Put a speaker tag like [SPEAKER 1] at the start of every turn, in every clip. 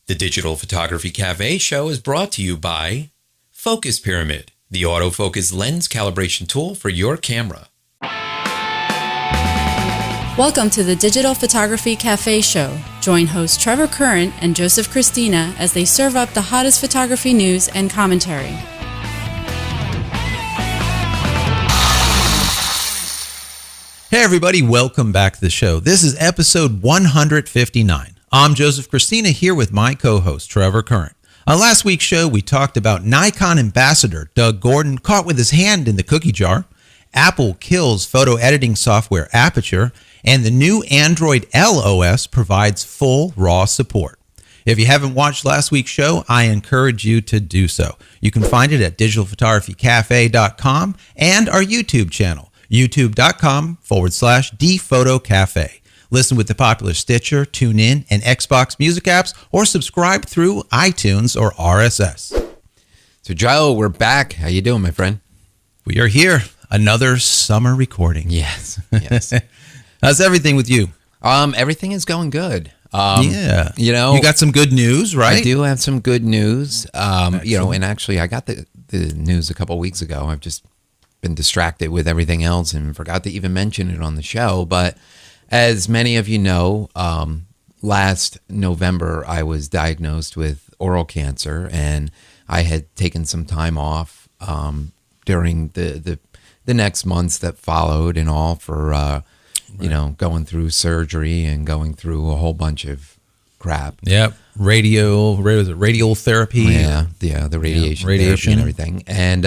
[SPEAKER 1] The Digital Photography Cafe show is brought to you by Focus Pyramid, the autofocus lens calibration tool for your camera.
[SPEAKER 2] Welcome to the Digital Photography Cafe show. Join hosts Trevor Current and Joseph Christina as they serve up the hottest photography news and commentary.
[SPEAKER 3] Hey everybody, welcome back to the show. This is episode 159. I'm Joseph Christina here with my co-host Trevor Current. On last week's show, we talked about Nikon Ambassador Doug Gordon caught with his hand in the cookie jar, Apple kills photo editing software Aperture, and the new Android L OS provides full RAW support. If you haven't watched last week's show, I encourage you to do so. You can find it at digitalphotographycafe.com and our YouTube channel, youtube.com/dphotocafe. Listen with the popular Stitcher, TuneIn, and Xbox Music apps, or subscribe through iTunes or RSS.
[SPEAKER 4] So, Joe, we're back. How you doing, my friend?
[SPEAKER 3] We are here. Another summer recording.
[SPEAKER 4] Yes.
[SPEAKER 3] How's everything with you?
[SPEAKER 4] Everything is going good.
[SPEAKER 3] Yeah.
[SPEAKER 4] You know,
[SPEAKER 3] you got some good news, right?
[SPEAKER 4] I do have some good news. You know, and actually, I got the news a couple weeks ago. I've just been distracted with everything else and forgot to even mention it on the show. But as many of you know, last November, I was diagnosed with oral cancer, and I had taken some time off during the next months that followed and all for, you know, going through surgery and going through a whole bunch of crap.
[SPEAKER 3] Yep. Radial therapy.
[SPEAKER 4] Yeah, the radiation therapy and everything. And,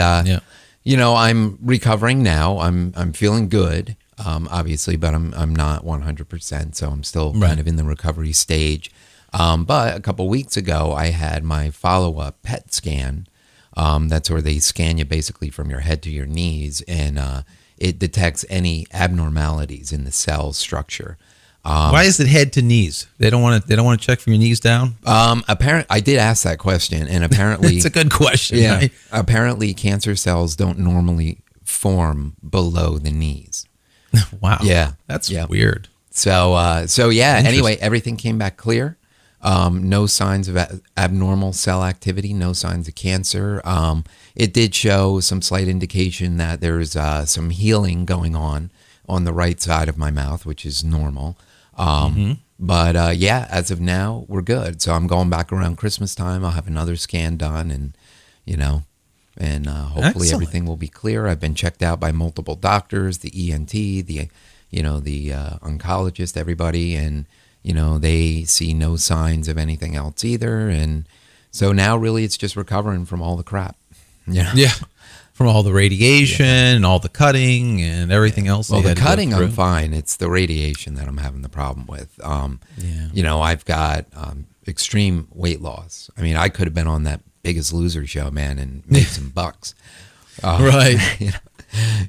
[SPEAKER 4] you know, I'm recovering now. I'm feeling good. Obviously, but I'm not 100%, so I'm still kind of in the recovery stage. But a couple weeks ago, I had my follow-up PET scan. That's where they scan you basically from your head to your knees, and it detects any abnormalities in the cell structure.
[SPEAKER 3] Why is it head to knees? They don't want to check from your knees down.
[SPEAKER 4] I did ask that question, and apparently
[SPEAKER 3] it's a good question.
[SPEAKER 4] Yeah,
[SPEAKER 3] right?
[SPEAKER 4] Apparently, cancer cells don't normally form below the knees.
[SPEAKER 3] Wow.
[SPEAKER 4] Yeah.
[SPEAKER 3] That's weird.
[SPEAKER 4] So yeah, anyway, everything came back clear. No signs of abnormal cell activity, no signs of cancer. It did show some slight indication that there's some healing going on the right side of my mouth, which is normal. But yeah, as of now, we're good. So I'm going back around Christmas time. I'll have another scan done, and, you know, and hopefully everything will be clear. I've been checked out by multiple doctors, the ENT, the oncologist, everybody, and, you know, they see no signs of anything else either. And so now really it's just recovering from all the crap. Yeah.
[SPEAKER 3] From all the radiation and all the cutting and everything else.
[SPEAKER 4] Well, the cutting I'm fine. It's the radiation that I'm having the problem with. You know, I've got extreme weight loss. I mean, I could have been on that Biggest Loser show, man, and made some bucks.
[SPEAKER 3] Right.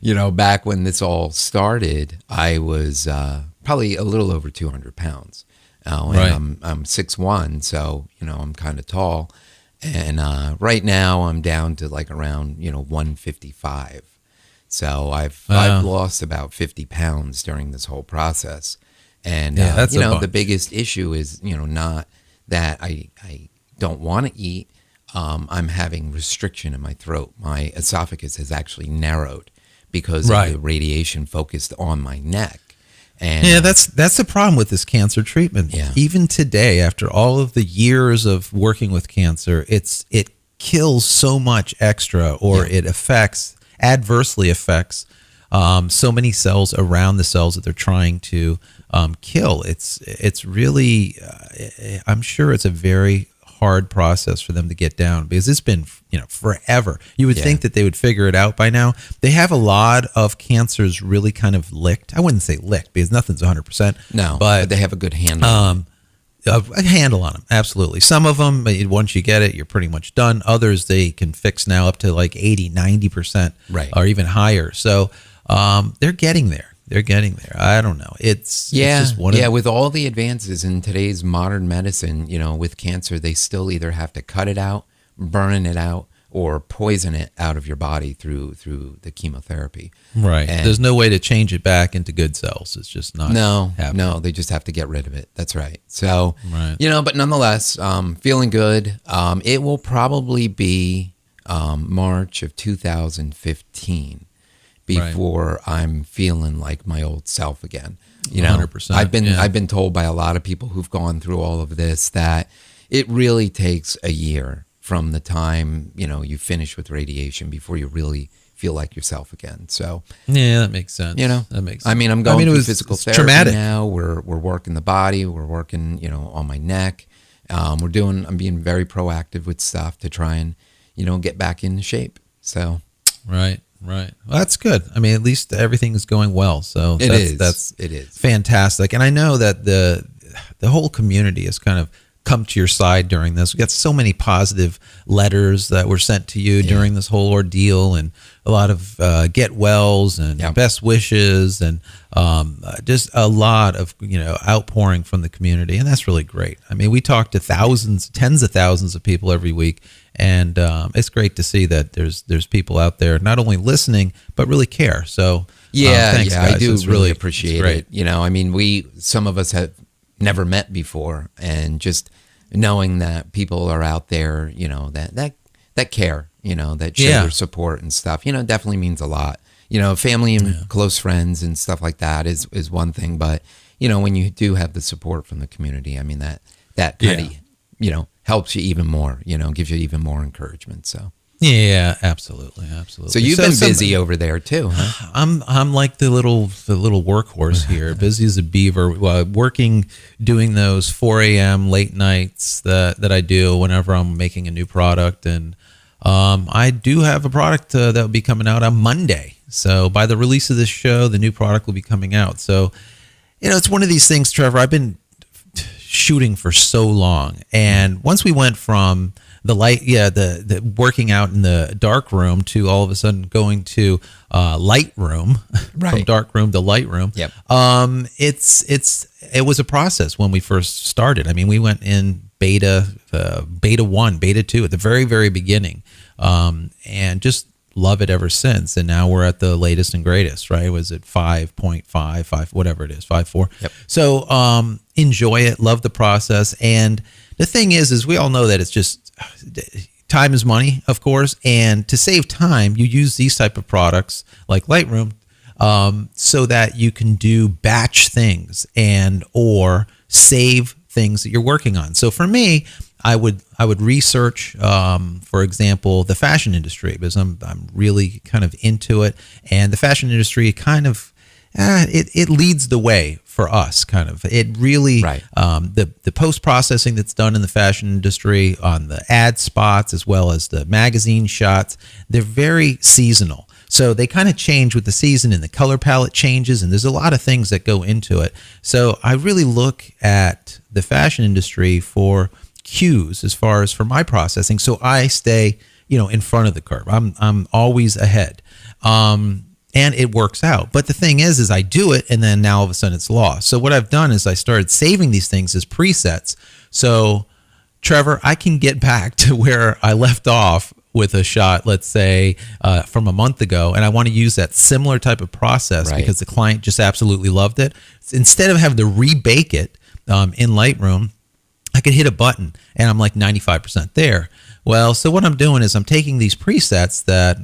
[SPEAKER 4] You know, back when this all started, I was probably a little over 200 pounds. And I'm 6'1", so, you know, I'm kind of tall. And right now I'm down to like around, 155. So I've lost about 50 pounds during this whole process. And,
[SPEAKER 3] that's
[SPEAKER 4] the biggest issue is, not that I don't want to eat. I'm having restriction in my throat. My esophagus has actually narrowed because of the radiation focused on my neck. And
[SPEAKER 3] that's the problem with this cancer treatment.
[SPEAKER 4] Yeah.
[SPEAKER 3] Even today, after all of the years of working with cancer, it kills so much extra, or it adversely affects so many cells around the cells that they're trying to kill. It's really, I'm sure it's a very hard process for them to get down, because it's been forever. You would think that they would figure it out by now. They have a lot of cancers really kind of licked. I wouldn't say licked, because nothing's 100%.
[SPEAKER 4] No, but they have a good handle.
[SPEAKER 3] A handle on them, absolutely. Some of them, once you get it, you're pretty much done. Others, they can fix now up to like 80, 90%, or even higher. So they're getting there. I don't know. It's just one of
[SPEAKER 4] with all the advances in today's modern medicine, with cancer, they still either have to cut it out, burn it out, or poison it out of your body through the chemotherapy.
[SPEAKER 3] Right.
[SPEAKER 4] And
[SPEAKER 3] There's no way to change it back into good cells. It's just not happening.
[SPEAKER 4] No, they just have to get rid of it. That's right. So,
[SPEAKER 3] Right.
[SPEAKER 4] but nonetheless, feeling good. It will probably be March of 2015 before I'm feeling like my old self again.
[SPEAKER 3] 100%,
[SPEAKER 4] I've been told by a lot of people who've gone through all of this that it really takes a year from the time, you finish with radiation before you really feel like yourself again. So,
[SPEAKER 3] yeah, that makes sense.
[SPEAKER 4] That
[SPEAKER 3] makes sense.
[SPEAKER 4] I mean, I'm going through physical
[SPEAKER 3] it's
[SPEAKER 4] therapy
[SPEAKER 3] traumatic.
[SPEAKER 4] now. We're working the body. We're working, on my neck. I'm being very proactive with stuff to try and, get back into shape. So,
[SPEAKER 3] Right. Well, that's good. I mean, at least everything is going well. So
[SPEAKER 4] it is.
[SPEAKER 3] That's
[SPEAKER 4] It is
[SPEAKER 3] fantastic. And I know that the whole community has kind of come to your side during this. We got so many positive letters that were sent to you during this whole ordeal, and a lot of get wells and best wishes, and just a lot of outpouring from the community, and that's really great. I mean, we talk to thousands, tens of thousands of people every week, and it's great to see that there's people out there not only listening but really care. So thanks, guys.
[SPEAKER 4] I do
[SPEAKER 3] It's
[SPEAKER 4] really appreciate
[SPEAKER 3] great.
[SPEAKER 4] it. I mean, some of us have never met before, and just knowing that people are out there, that care, that show their support and stuff, definitely means a lot. Family and close friends and stuff like that is one thing, but when you do have the support from the community, I mean that kind of helps you even more, gives you even more encouragement. So
[SPEAKER 3] Yeah, absolutely.
[SPEAKER 4] So you've been busy over there too, huh?
[SPEAKER 3] I'm like the little workhorse here, busy as a beaver, working, doing those 4 a.m. late nights that I do whenever I'm making a new product, and I do have a product that will be coming out on Monday. So by the release of this show, the new product will be coming out. So it's one of these things, Trevor. I've been shooting for so long, and once we went from the working out in the dark room to all of a sudden going to light room, from dark room to light room.
[SPEAKER 4] Yep.
[SPEAKER 3] It was a process when we first started. I mean, we went in beta 1, beta 2 at the very, very beginning, and just love it ever since. And now we're at the latest and greatest, right? Was it 5.5, whatever it is, 5.4?
[SPEAKER 4] Yep.
[SPEAKER 3] So enjoy it, love the process. And the thing is we all know that it's just time is money, of course. And to save time, you use these type of products like Lightroom so that you can do batch things and or save things that you're working on. So for me, I would research, for example, the fashion industry, because I'm really kind of into it, and the fashion industry kind of it leads the way for us. Kind of, it really the post processing that's done in the fashion industry on the ad spots as well as the magazine shots, they're very seasonal. So they kind of change with the season, and the color palette changes, and there's a lot of things that go into it. So I really look at the fashion industry for cues as far as for my processing. So I stay, in front of the curve. I'm always ahead. And it works out. But the thing is I do it, and then now all of a sudden it's lost. So what I've done is I started saving these things as presets. So Trevor, I can get back to where I left off with a shot, let's say, from a month ago, and I want to use that similar type of process because the client just absolutely loved it. Instead of having to rebake it in Lightroom, I could hit a button, and I'm like 95% there. Well, so what I'm doing is I'm taking these presets that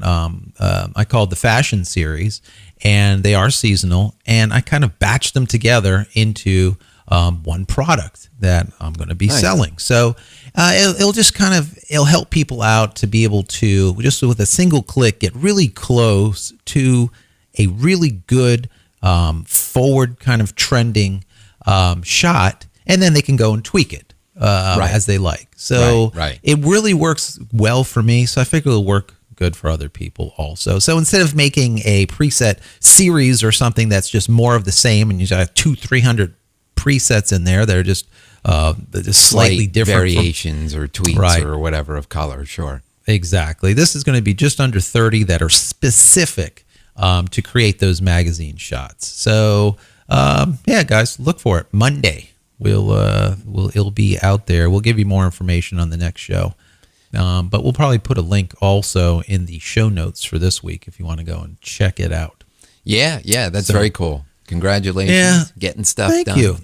[SPEAKER 3] I call the Fashion Series, and they are seasonal, and I kind of batch them together into one product that I'm going to be selling. So it'll just it'll help people out to be able to, just with a single click, get really close to a really good forward kind of trending shot, and then they can go and tweak it as they like. So it really works well for me, so I figure it'll work good for other people also. So instead of making a preset series or something that's just more of the same, and you got 200-300 presets in there, they're just slightly different
[SPEAKER 4] variations or tweaks or whatever of color. Sure.
[SPEAKER 3] Exactly. This is going to be just under 30 that are specific to create those magazine shots. So guys, look for it Monday. It'll be out there. We'll give you more information on the next show. But we'll probably put a link also in the show notes for this week if you want to go and check it out.
[SPEAKER 4] Yeah, that's very cool. Congratulations, getting stuff done.
[SPEAKER 3] Thank you.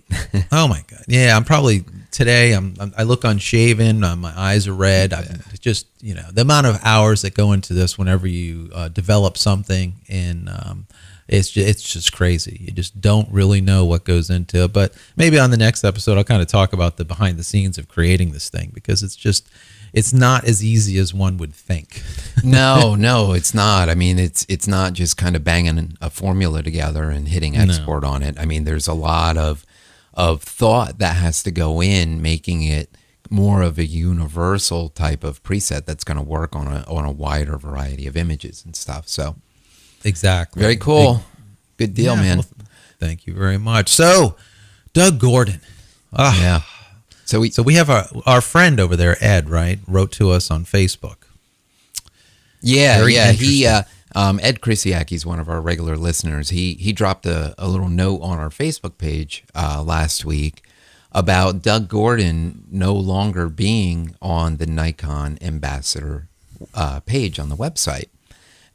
[SPEAKER 3] Oh my God. Yeah, I'm probably today. I look unshaven. My eyes are red. I'm just the amount of hours that go into this whenever you develop something, and it's just crazy. You just don't really know what goes into it. But maybe on the next episode, I'll kind of talk about the behind the scenes of creating this thing, because it's not as easy as one would think.
[SPEAKER 4] No, it's not. I mean, it's not just kind of banging a formula together and hitting export on it. I mean, there's a lot of thought that has to go in making it more of a universal type of preset that's going to work on a wider variety of images and stuff. So
[SPEAKER 3] exactly.
[SPEAKER 4] Very cool. Good deal, man.
[SPEAKER 3] Well, thank you very much. So, Doug Gordon.
[SPEAKER 4] Yeah.
[SPEAKER 3] So we have our friend over there, Ed, right? Wrote to us on Facebook.
[SPEAKER 4] Yeah. He Ed Krisiak, he's one of our regular listeners. He dropped a little note on our Facebook page last week about Doug Gordon no longer being on the Nikon Ambassador page on the website.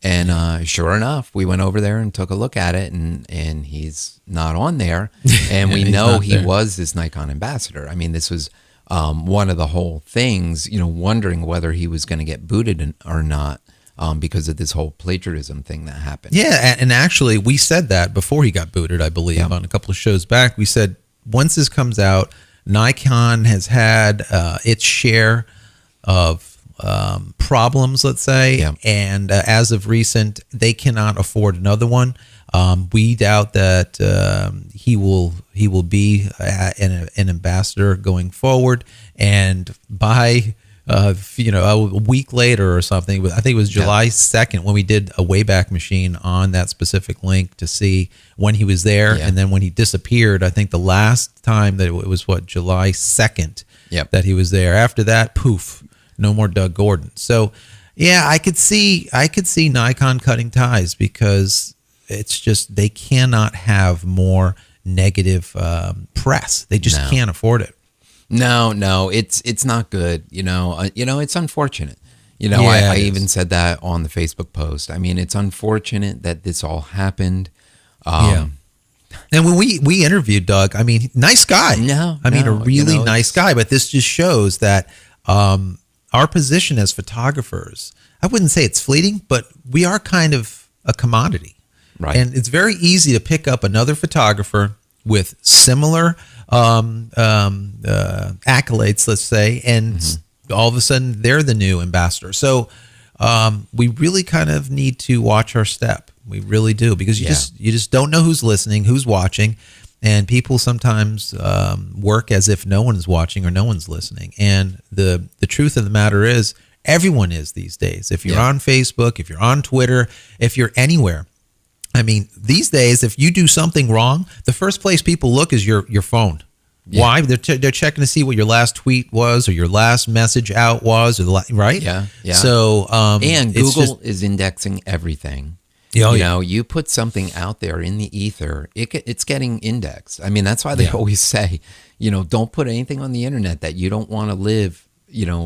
[SPEAKER 4] And sure enough, we went over there and took a look at it, and he's not on there. And we know he was this Nikon Ambassador. I mean, this was one of the whole things, wondering whether he was going to get booted or not because of this whole plagiarism thing that happened.
[SPEAKER 3] Yeah, and actually, we said that before he got booted, I believe, on a couple of shows back. We said, once this comes out, Nikon has had its share of problems, let's say, and as of recent, they cannot afford another one. We doubt that he will be an ambassador going forward, and by a week later or something, I think it was July 2nd when we did a Wayback Machine on that specific link to see when he was there, and then when he disappeared. I think the last time that it was July 2nd that he was there. After that, poof. No more Doug Gordon. So, yeah, I could see Nikon cutting ties, because it's just they cannot have more negative press. They just can't afford it.
[SPEAKER 4] No, it's not good. It's unfortunate. I even said that on the Facebook post. I mean, it's unfortunate that this all happened.
[SPEAKER 3] And when we interviewed Doug, I mean, nice guy. A really nice guy. But this just shows that our position as photographers, I wouldn't say it's fleeting, but we are kind of a commodity.
[SPEAKER 4] Right.
[SPEAKER 3] And it's very easy to pick up another photographer with similar accolades, let's say, and all of a sudden they're the new ambassador. So we really kind of need to watch our step. We really do, because you just don't know who's listening, who's watching. And people sometimes work as if no one is watching or no one's listening. And the truth of the matter is, everyone is these days. If you're on Facebook, if you're on Twitter, if you're anywhere. I mean, these days, if you do something wrong, the first place people look is your phone. Yeah. Why? They're checking to see what your last tweet was, or your last message out was, or right?
[SPEAKER 4] Yeah.
[SPEAKER 3] So
[SPEAKER 4] and Google is indexing everything. You put something out there in the ether, it's getting indexed. I mean, that's why they always say, don't put anything on the internet that you don't want to live,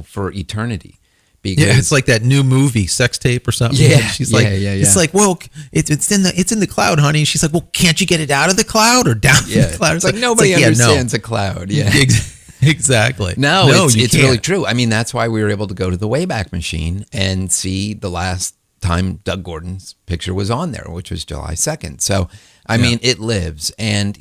[SPEAKER 4] for eternity. Because
[SPEAKER 3] it's like that new movie, Sex Tape or something. She's like, it's like, well, it's in the cloud, honey. And she's like, well, can't you get it out of the cloud or down the cloud?
[SPEAKER 4] It's like nobody understands a cloud. Yeah.
[SPEAKER 3] Exactly.
[SPEAKER 4] No, it's really true. I mean, that's why we were able to go to the Wayback Machine and see the last time Doug Gordon's picture was on there, which was July 2nd. So, I mean, it lives. And,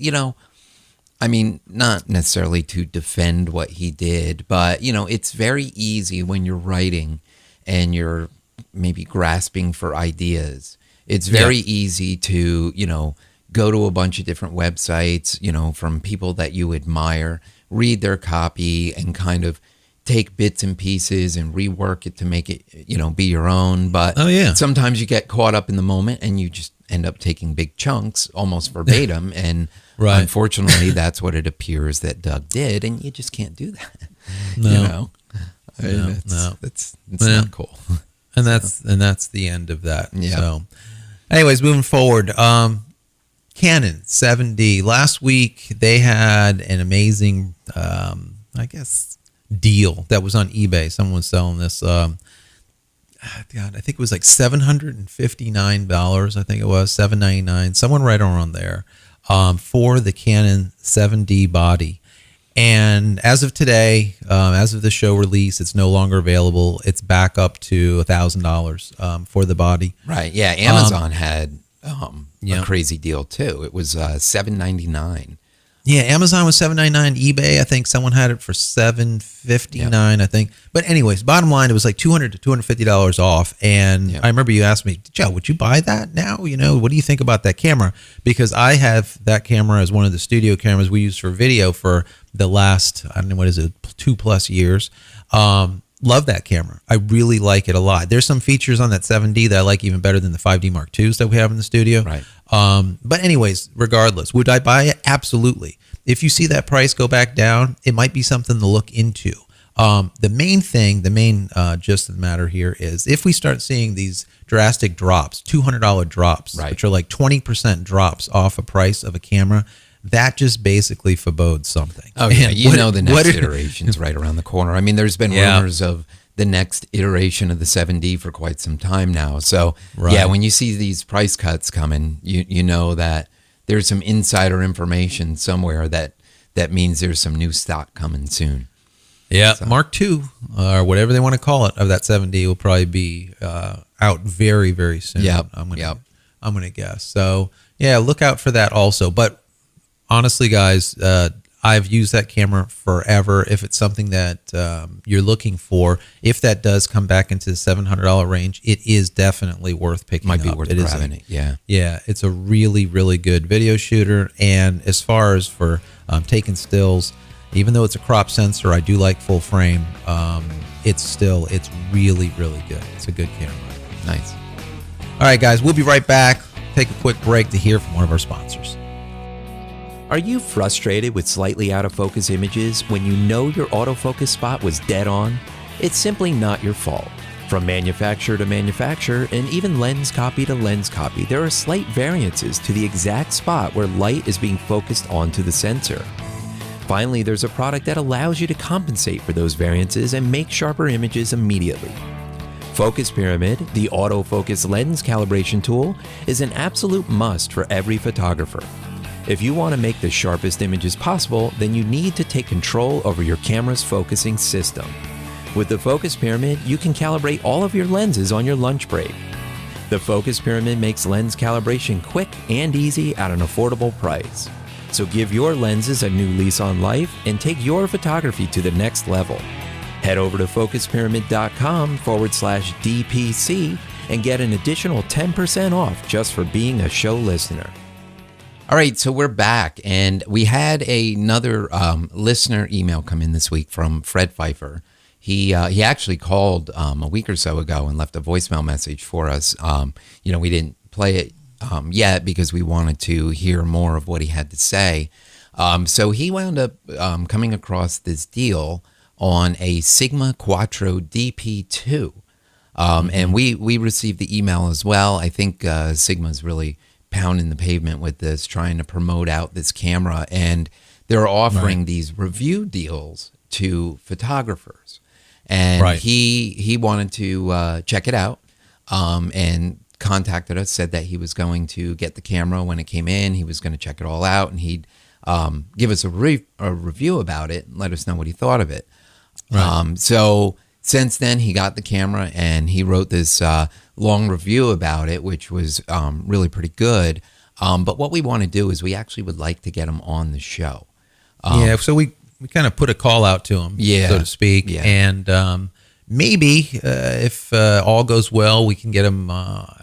[SPEAKER 4] I mean, not necessarily to defend what he did, but, it's very easy when you're writing and you're maybe grasping for ideas. It's very easy to, go to a bunch of different websites, from people that you admire, read their copy, and kind of take bits and pieces and rework it to make it, be your own. But sometimes you get caught up in the moment and you just end up taking big chunks almost verbatim. And unfortunately, that's what it appears that Doug did. And you just can't do that. It's not cool.
[SPEAKER 3] And that's the end of that. Yeah. So anyways, moving forward, Canon 7D. Last week, they had an amazing, deal that was on eBay. Someone was selling this. God, I think it was like $759. I think it was $799. Someone right around there for the Canon 7D body. And as of today, as of the show release, it's no longer available. It's back up to $1,000 for the body.
[SPEAKER 4] Right. Yeah. Amazon had a crazy deal too. It was $799.
[SPEAKER 3] Yeah, Amazon was $799. eBay, I think someone had it for $759. I think. But anyways, bottom line, it was like $200 to $250 off. And I remember you asked me, Joe, would you buy that now? You know, what do you think about that camera? Because I have that camera as one of the studio cameras we use for video for the last, I don't know, what is it, 2+ years. Love that camera. I really like it a lot. There's some features on that 7D that I like even better than the 5D Mark IIs that we have in the studio.
[SPEAKER 4] Right.
[SPEAKER 3] But anyways, regardless, would I buy it? Absolutely. If you see that price go back down, it might be something to look into. The main gist of the matter here is if we start seeing these drastic drops, $200 drops, which are like 20% drops off a price of a camera, that just basically forebodes something.
[SPEAKER 4] Oh, yeah. The next iteration's right around the corner. I mean, there's been rumors of the next iteration of the 7D for quite some time now. So, when you see these price cuts coming, you know that there's some insider information somewhere that means there's some new stock coming soon.
[SPEAKER 3] Yeah, so. Mark II, or whatever they want to call it, of that 7D will probably be out very, very soon. I'm gonna guess. So, look out for that also. But honestly, guys, I've used that camera forever. If it's something that you're looking for, if that does come back into the $700 range, it is definitely worth picking up.
[SPEAKER 4] Might be worth grabbing it, yeah.
[SPEAKER 3] Yeah, it's a really, really good video shooter. And as far as for taking stills, even though it's a crop sensor, I do like full frame. It's really, really good. It's a good camera.
[SPEAKER 4] Nice.
[SPEAKER 3] All right, guys, we'll be right back. Take a quick break to hear from one of our sponsors.
[SPEAKER 1] Are you frustrated with slightly out of focus images when you know your autofocus spot was dead on? It's simply not your fault. From manufacturer to manufacturer and even lens copy to lens copy, there are slight variances to the exact spot where light is being focused onto the sensor. Finally, there's a product that allows you to compensate for those variances and make sharper images immediately. Focus Pyramid, the autofocus lens calibration tool, is an absolute must for every photographer. If you want to make the sharpest images possible, then you need to take control over your camera's focusing system. With the Focus Pyramid, you can calibrate all of your lenses on your lunch break. The Focus Pyramid makes lens calibration quick and easy at an affordable price. So give your lenses a new lease on life and take your photography to the next level. Head over to focuspyramid.com/DPC and get an additional 10% off just for being a show listener.
[SPEAKER 4] All right, so we're back, and we had another listener email come in this week from Fred Pfeiffer. He actually called a week or so ago and left a voicemail message for us. We didn't play it yet because we wanted to hear more of what he had to say. So he wound up coming across this deal on a Sigma Quattro DP2, and we received the email as well. I think Sigma's really pounding the pavement with this, trying to promote out this camera, and they're offering these review deals to photographers. And he wanted to check it out, and contacted us, said that he was going to get the camera when it came in. He was going to check it all out, and he'd give us a review about it and let us know what he thought of it. So since then, he got the camera and he wrote this long review about it, which was really pretty good. But what we want to do is we actually would like to get him on the show.
[SPEAKER 3] So we kind of put a call out to him, so to speak. Yeah. And maybe if all goes well, we can get him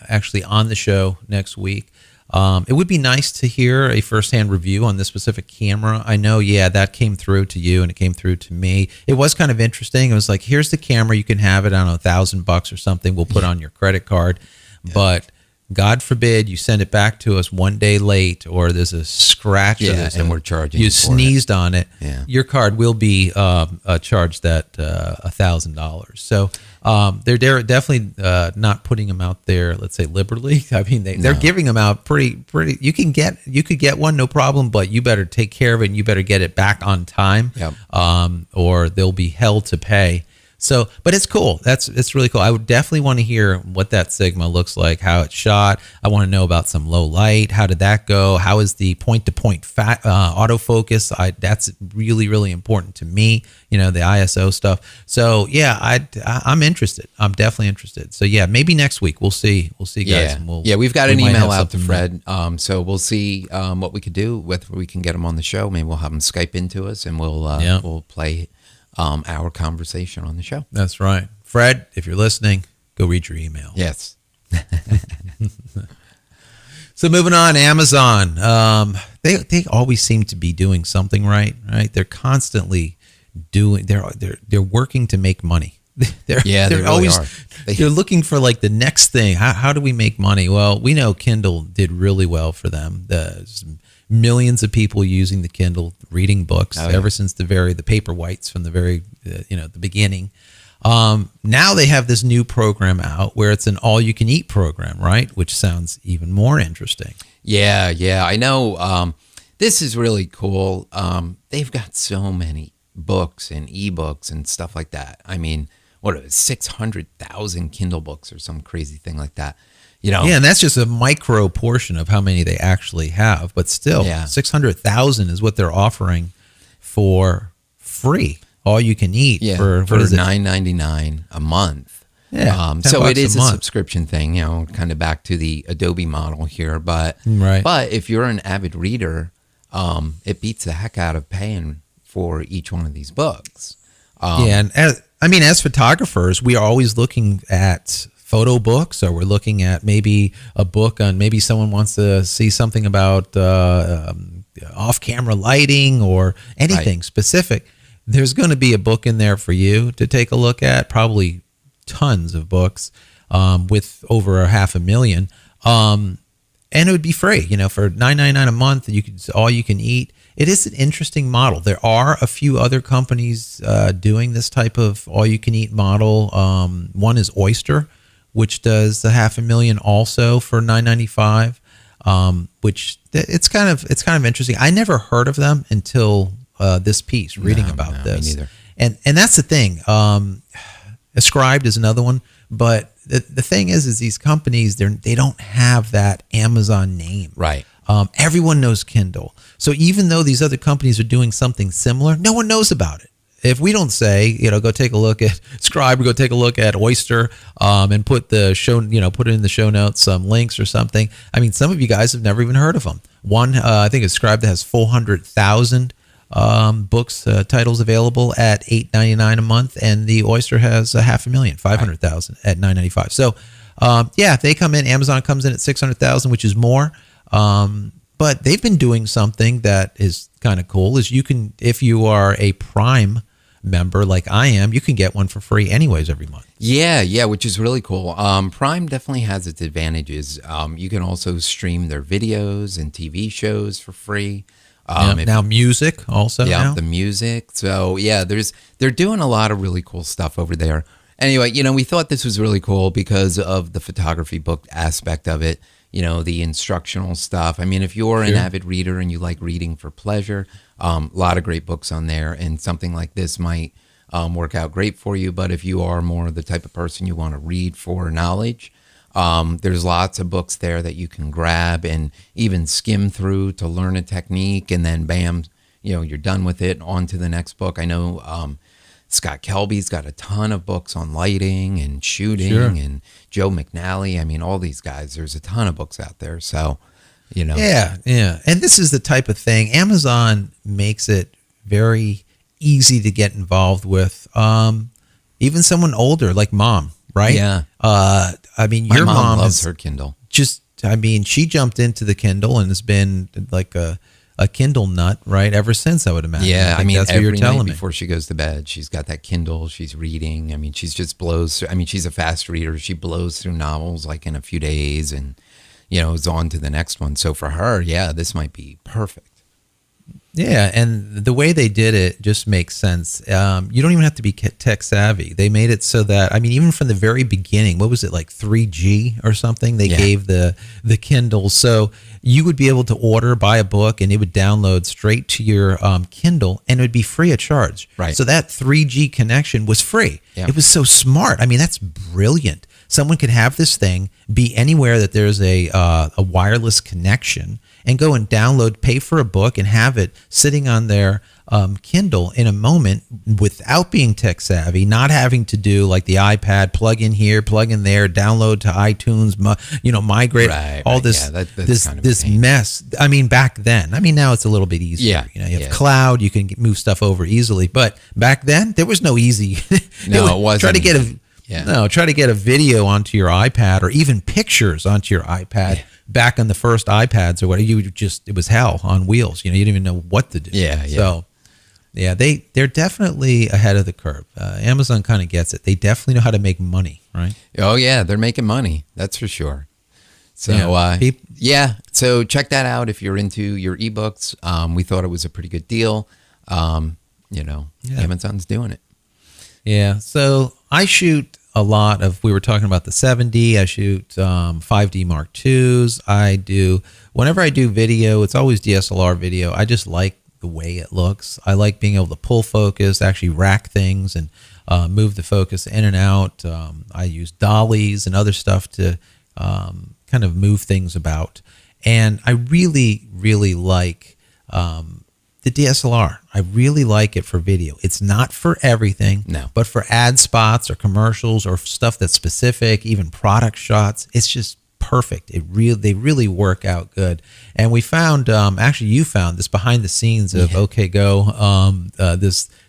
[SPEAKER 3] actually on the show next week. It would be nice to hear a firsthand review on this specific camera. I know, that came through to you and it came through to me. It was kind of interesting. It was like, here's the camera. You can have it on $1,000 or something. We'll put on your credit card. Yeah. But God forbid you send it back to us one day late, or there's a scratch, or
[SPEAKER 4] and we're charging
[SPEAKER 3] you
[SPEAKER 4] for
[SPEAKER 3] sneezed on it.
[SPEAKER 4] Yeah.
[SPEAKER 3] Your card will be charged that $1,000. So they're definitely not putting them out there, let's say, liberally. I mean, they're giving them out pretty. You could get one, no problem, but you better take care of it, and you better get it back on time, or they'll be hell to pay. So, but it's cool. It's really cool. I would definitely want to hear what that Sigma looks like, how it's shot. I want to know about some low light. How did that go? How is the point-to-point autofocus? That's really, really important to me. The ISO stuff. So yeah, I'm interested. I'm definitely interested. So yeah, maybe next week we'll see. We'll see, guys.
[SPEAKER 4] And we've got an email out to Fred. So we'll see what we could do. Whether we can get him on the show. Maybe we'll have him Skype into us, and we'll play our conversation on the show.
[SPEAKER 3] That's right. Fred, if you're listening, go read your email.
[SPEAKER 4] Yes.
[SPEAKER 3] So moving on, Amazon. They always seem to be doing something right? They're constantly doing. They're working to make money. They really always are. They're looking for like the next thing. How do we make money? Well, we know Kindle did really well for them. There's millions of people using the Kindle, reading books ever since the Paperwhites from the very the beginning. Now they have this new program out where it's an all-you-can-eat program, right? Which sounds even more interesting.
[SPEAKER 4] Yeah, I know. This is really cool. They've got so many books and ebooks and stuff like that. I mean, what is it, 600,000 Kindle books or some crazy thing like that. Yeah,
[SPEAKER 3] and that's just a micro portion of how many they actually have. But still, 600,000 is what they're offering for free. All you can eat for
[SPEAKER 4] $9.99 a month.
[SPEAKER 3] Yeah,
[SPEAKER 4] so it is a subscription thing, kind of back to the Adobe model here. But if you're an avid reader, it beats the heck out of paying for each one of these books.
[SPEAKER 3] And as photographers, we are always looking at photo books, or we're looking at maybe a book on maybe someone wants to see something about off-camera lighting or anything specific. There's going to be a book in there for you to take a look at, probably tons of books with over 500,000. And it would be free, for $9.99 a month. All you can eat. It is an interesting model. There are a few other companies doing this type of all-you-can-eat model. One is Oyster, which does the 500,000 also for $9.95. Which it's kind of interesting. I never heard of them until this piece, reading about this.
[SPEAKER 4] Me neither.
[SPEAKER 3] And that's the thing. Ascribed is another one, but the thing is these companies, they don't have that Amazon name.
[SPEAKER 4] Right.
[SPEAKER 3] Everyone knows Kindle. So even though these other companies are doing something similar, no one knows about it. If we don't say, go take a look at Scribe, or go take a look at Oyster, and put put it in the show notes, some links or something. I mean, some of you guys have never even heard of them. One, I think it's Scribe, that has 400,000 books, titles available at $8.99 a month, and the Oyster has 500,000, 500,000 at $9.95. So, they come in. Amazon comes in at 600,000, which is more. But they've been doing something that is kind of cool. Is you can, if you are a Prime member like I am, you can get one for free anyways every month.
[SPEAKER 4] Yeah, which is really cool. Prime definitely has its advantages. You can also stream their videos and TV shows for free.
[SPEAKER 3] Now music also.
[SPEAKER 4] Yeah,
[SPEAKER 3] now.
[SPEAKER 4] the music. So they're doing a lot of really cool stuff over there. Anyway, we thought this was really cool because of the photography book aspect of it. The instructional stuff. I mean, if you're an avid reader and you like reading for pleasure, a lot of great books on there, and something like this might work out great for you. But if you are more the type of person you want to read for knowledge, there's lots of books there that you can grab and even skim through to learn a technique, and then bam, you're done with it, on to the next book. I know Scott Kelby's got a ton of books on lighting and shooting, and Joe McNally. I mean, all these guys, there's a ton of books out there. So,
[SPEAKER 3] Yeah. And this is the type of thing, Amazon makes it very easy to get involved with. Even someone older like Mom, right?
[SPEAKER 4] Yeah.
[SPEAKER 3] I mean,
[SPEAKER 4] My
[SPEAKER 3] your
[SPEAKER 4] mom loves her Kindle.
[SPEAKER 3] She jumped into the Kindle and has been like a Kindle nut, right? Ever since, I would imagine.
[SPEAKER 4] Yeah,
[SPEAKER 3] I mean, that's what you're telling me.
[SPEAKER 4] Before she goes to bed, she's got that Kindle. She's reading. I mean, she's just blows. I mean, she's a fast reader. She blows through novels like in a few days, and is on to the next one. So for her, yeah, this might be perfect.
[SPEAKER 3] Yeah, and the way they did it just makes sense. You don't even have to be tech savvy. They made it so that, I mean, even from the very beginning, what was it, like 3G or something? They gave the Kindle. So you would be able to buy a book, and it would download straight to your Kindle, and it would be free of charge.
[SPEAKER 4] Right.
[SPEAKER 3] So that 3G connection was free. Yeah. It was so smart. I mean, that's brilliant. Someone could have this thing, be anywhere that there's a wireless connection, and go and download, pay for a book, and have it sitting on their Kindle in a moment without being tech savvy, not having to do like the iPad, plug in here, plug in there, download to iTunes, migrate, this this mess. I mean, back then, now it's a little bit easier.
[SPEAKER 4] Yeah.
[SPEAKER 3] You have cloud, you can move stuff over easily, but back then there was no easy.
[SPEAKER 4] No, it wasn't.
[SPEAKER 3] Try to get a video onto your iPad, or even pictures onto your iPad. Back on the first iPads or whatever, it was hell on wheels. You didn't even know what to do.
[SPEAKER 4] Yeah.
[SPEAKER 3] So, they're definitely ahead of the curve. Amazon kind of gets it. They definitely know how to make money, right?
[SPEAKER 4] Oh yeah, they're making money. That's for sure. So so check that out if you're into your ebooks. We thought it was a pretty good deal. Amazon's doing it.
[SPEAKER 3] Yeah. So I shoot a lot of, we were talking about the 7D, I shoot 5D Mark IIs. Whenever I do video, it's always DSLR video. I just like the way it looks. I like being able to pull focus, actually rack things and move the focus in and out. I use dollies and other stuff to kind of move things about. And I really, really like the DSLR. I really like it for video. It's not for everything, but for ad spots or commercials or stuff that's specific, even product shots, it's just perfect. They really work out good. And we found, actually you found this behind the scenes of OK Go,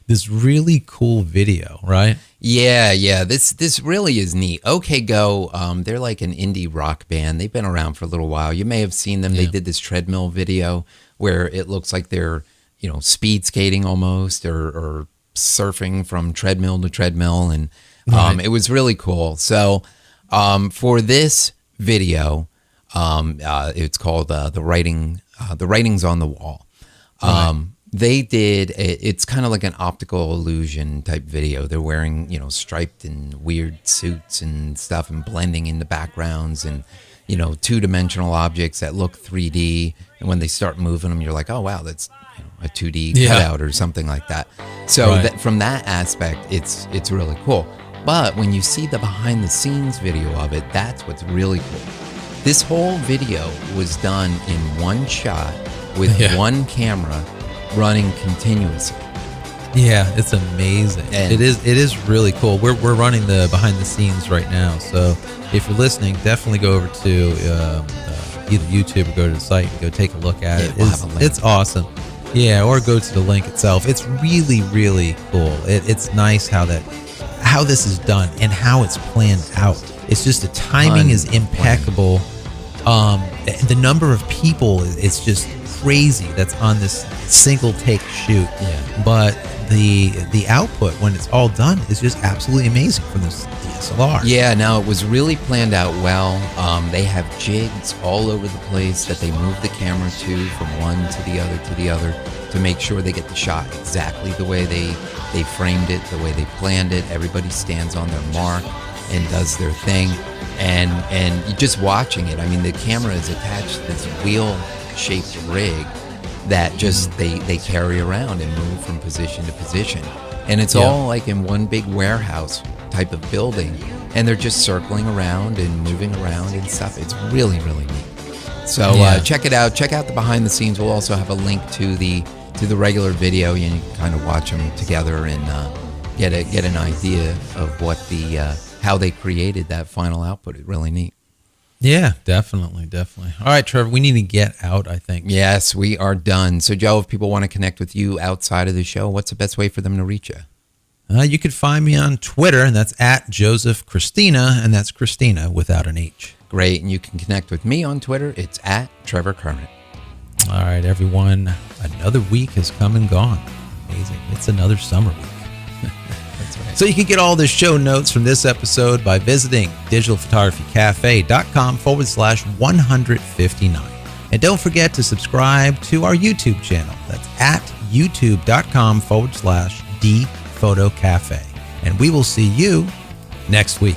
[SPEAKER 3] this really cool video, right?
[SPEAKER 4] Yeah. This really is neat. OK Go, they're like an indie rock band. They've been around for a little while. You may have seen them. They did this treadmill video where it looks like they're speed skating almost, or surfing from treadmill to treadmill. And it was really cool. So for this video, it's called The Writings on the Wall. They did, it's kind of like an optical illusion type video. They're wearing, striped and weird suits and stuff, and blending in the backgrounds, and two-dimensional objects that look 3D. And when they start moving them, you're like, oh wow, that's a 2D cutout or something like that. So from that aspect, it's really cool. But when you see the behind the scenes video of it, that's what's really cool. This whole video was done in one shot with one camera running continuously.
[SPEAKER 3] Yeah, it's amazing. And it is really cool. We're running the behind the scenes right now. So if you're listening, definitely go over to either YouTube or go to the site and go take a look at it. It's awesome. Yeah, or go to the link itself. It's really, really cool. It's nice how this is done and how it's planned out. It's just the timing is impeccable. The number of people is just crazy that's on this single take shoot. Yeah. But the output when it's all done is just absolutely amazing from this DSLR.
[SPEAKER 4] Yeah, no, it was really planned out well. They have jigs all over the place that they move the camera to, from one to the other, to make sure they get the shot exactly the way they framed it, the way they planned it. Everybody stands on their mark and does their thing. And you're just watching it. I mean, the camera is attached to this wheel-shaped rig that just they carry around and move from position to position. And it's all like in one big warehouse type of building. And they're just circling around and moving around and stuff. It's really, really neat. So check it out. Check out the behind the scenes. We'll also have a link to the regular video, and you can kind of watch them together and get an idea of what how they created that final output. It's really neat.
[SPEAKER 3] Yeah, definitely. All right, Trevor, we need to get out, I think.
[SPEAKER 4] Yes, we are done. So, Joe, if people want to connect with you outside of the show, what's the best way for them to reach you?
[SPEAKER 3] You can find me on Twitter, and that's at Joseph Christina, and that's Christina without an H.
[SPEAKER 4] Great, and you can connect with me on Twitter. It's at Trevor Current.
[SPEAKER 3] All right, everyone. Another week has come and gone. Amazing. It's another summer week.
[SPEAKER 4] That's right.
[SPEAKER 3] So you can get all the show notes from this episode by visiting digitalphotographycafe.com/159. And don't forget to subscribe to our YouTube channel. That's at youtube.com/dphotocafe. And we will see you next week.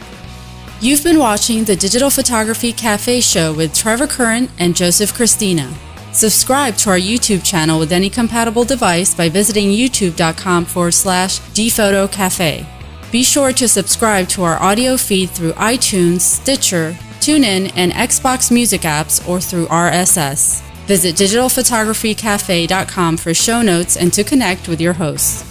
[SPEAKER 2] You've been watching the Digital Photography Cafe show with Trevor Current and Joseph Christina. Subscribe to our YouTube channel with any compatible device by visiting youtube.com/dphotocafe. Be sure to subscribe to our audio feed through iTunes, Stitcher, TuneIn, and Xbox Music apps or through RSS. Visit digitalphotographycafe.com for show notes and to connect with your hosts.